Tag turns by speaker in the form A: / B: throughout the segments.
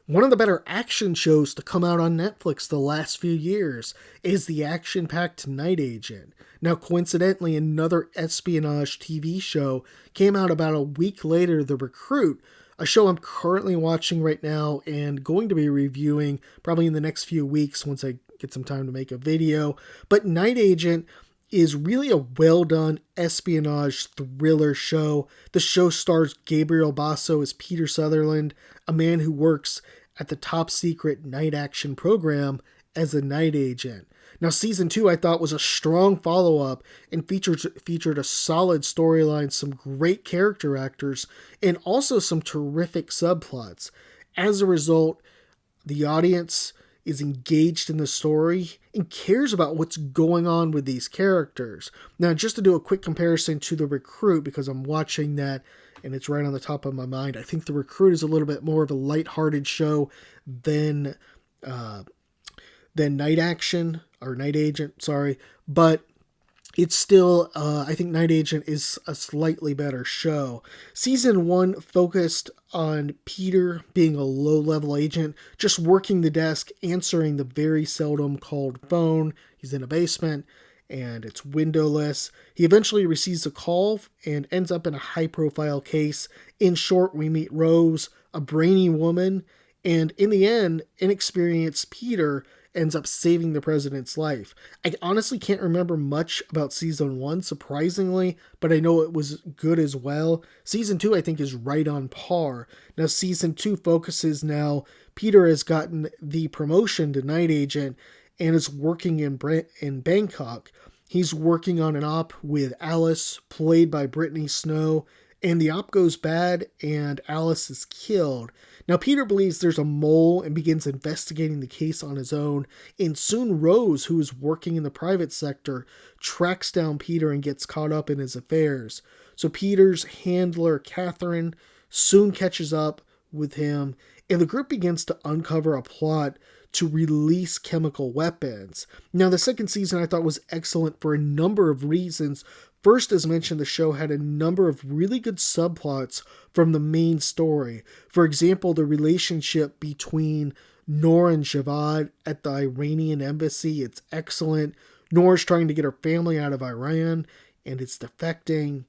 A: One of the better action shows to come out on Netflix the last few years is the action-packed Night Agent. Now, coincidentally, another espionage TV show came out about a week later, The Recruit, a show I'm currently watching right now and going to be reviewing probably in the next few weeks once I get some time to make a video. But Night Agent is really a well-done espionage thriller show. The show stars Gabriel Basso as Peter Sutherland, a man who works at the top secret night action program as a night agent. Now, season 2 I thought was a strong follow-up and featured a solid storyline, some great character actors, and also some terrific subplots. As a result, the audience is engaged in the story and cares about what's going on with these characters. Now, just to do a quick comparison to The Recruit, because I'm watching that and it's right on the top of my mind, I think The Recruit is a little bit more of a lighthearted show than Night Action, or Night Agent, sorry. But it's still, I think Night Agent is a slightly better show. Season 1 focused on Peter being a low-level agent, just working the desk, answering the very seldom called phone. He's in a basement, and it's windowless. He eventually receives a call and ends up in a high-profile case. In short, we meet Rose, a brainy woman, and in the end, inexperienced Peter ends up saving the president's life. I honestly can't remember much about season 1, surprisingly, but I know it was good as well. Season 2, I think, is right on par. Now, season 2 focuses now, Peter has gotten the promotion to night agent and is working in Bangkok. He's working on an op with Alice, played by Brittany Snow, and the op goes bad and Alice is killed. Now, Peter believes there's a mole and begins investigating the case on his own, and soon Rose, who is working in the private sector, tracks down Peter and gets caught up in his affairs. So Peter's handler, Catherine, soon catches up with him, and the group begins to uncover a plot to release chemical weapons. Now, the second season I thought was excellent for a number of reasons. First, as mentioned, the show had a number of really good subplots from the main story. For example, the relationship between Noor and Javad at the Iranian embassy. It's excellent. Noor's trying to get her family out of Iran, and it's defecting.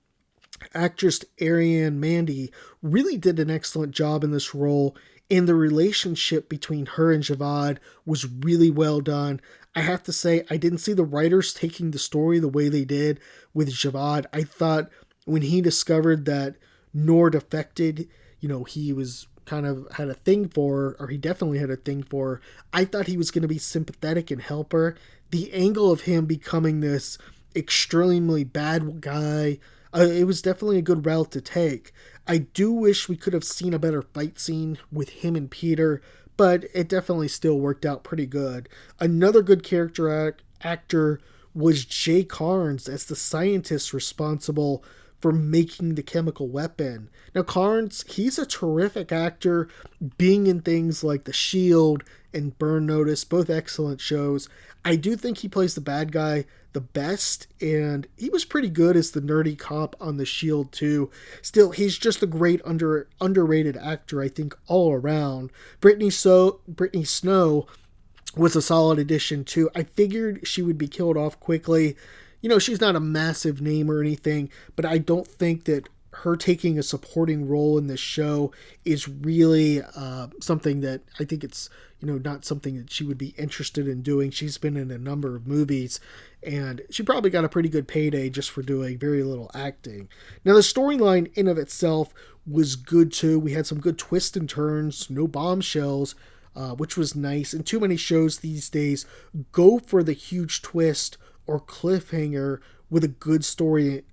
A: Actress Ariane Mandy really did an excellent job in this role, and the relationship between her and Javad was really well done. I have to say, I didn't see the writers taking the story the way they did with Javad. I thought when he discovered that Noor defected, he was kind of had a thing for her, or he definitely had a thing for her. I thought he was going to be sympathetic and help her. The angle of him becoming this extremely bad guy, it was definitely a good route to take. I do wish we could have seen a better fight scene with him and Peter, but it definitely still worked out pretty good. Another good character actor was Jay Carnes as the scientist responsible for making the chemical weapon. Now, Carnes, he's a terrific actor, being in things like The Shield and Burn Notice, both excellent shows. I do think he plays the bad guy the best, and he was pretty good as the nerdy cop on The Shield too. Still, he's just a great underrated actor, I think, all around. Brittany Snow was a solid addition too. I figured she would be killed off quickly. She's not a massive name or anything, but I don't think that her taking a supporting role in this show is really something that I think it's, not something that she would be interested in doing. She's been in a number of movies, and she probably got a pretty good payday just for doing very little acting. Now, the storyline in of itself was good too. We had some good twists and turns, no bombshells, which was nice. And too many shows these days go for the huge twist or cliffhanger with a good story,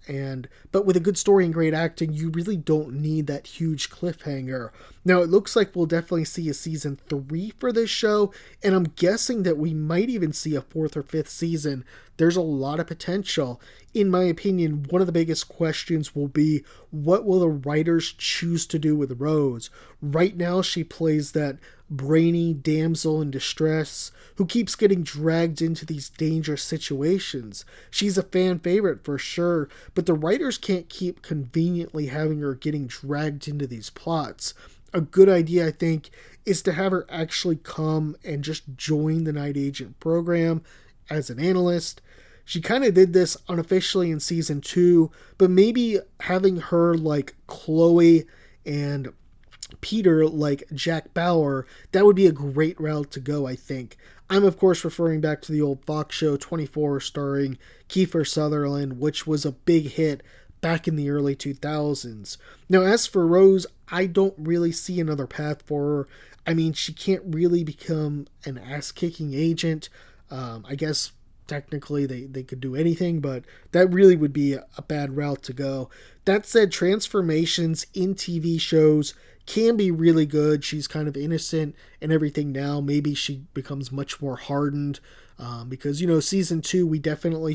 A: but with a good story and great acting, you really don't need that huge cliffhanger. Now, it looks like we'll definitely see a season 3 for this show, and I'm guessing that we might even see a 4th or 5th season. There's a lot of potential. In my opinion, one of the biggest questions will be, what will the writers choose to do with Rose? Right now, she plays that brainy damsel in distress who keeps getting dragged into these dangerous situations. She's a fan favorite for sure, but the writers can't keep conveniently having her getting dragged into these plots. A good idea, I think, is to have her actually come and just join the night agent program as an analyst. She kind of did this unofficially in season 2, but maybe having her like Chloe and Peter like Jack Bauer, that would be a great route to go, I think. I'm, of course, referring back to the old Fox show 24 starring Kiefer Sutherland, which was a big hit back in the early 2000s. Now, as for Rose, I don't really see another path for her. I mean, she can't really become an ass kicking agent. I guess technically they could do anything, but that really would be a bad route to go. That said, transformations in TV shows can be really good. She's kind of innocent and everything now. Maybe she becomes much more hardened because, season 2, we definitely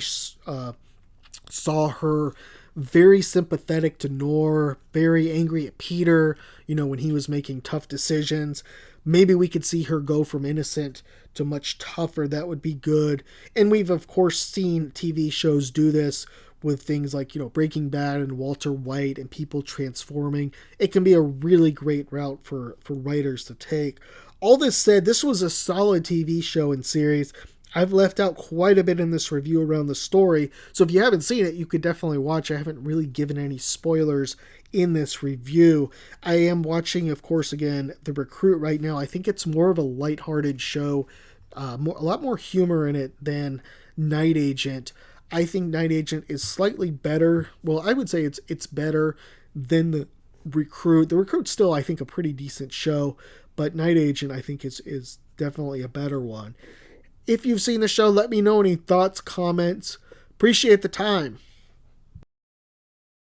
A: saw her very sympathetic to Nor, very angry at Peter, when he was making tough decisions. Maybe we could see her go from innocent to much tougher. That would be good. And we've, of course, seen TV shows do this with things like, Breaking Bad and Walter White and people transforming. It can be a really great route for writers to take. All this said, this was a solid TV show and series. I've left out quite a bit in this review around the story, so if you haven't seen it, you could definitely watch. I haven't really given any spoilers in this review. I am watching, of course, again, The Recruit right now. I think it's more of a lighthearted show, a lot more humor in it than Night Agent. I think Night Agent is slightly better. Well, I would say it's better than The Recruit. The Recruit's still, I think, a pretty decent show, but Night Agent, I think, is definitely a better one. If you've seen the show, let me know any thoughts, comments. Appreciate the time.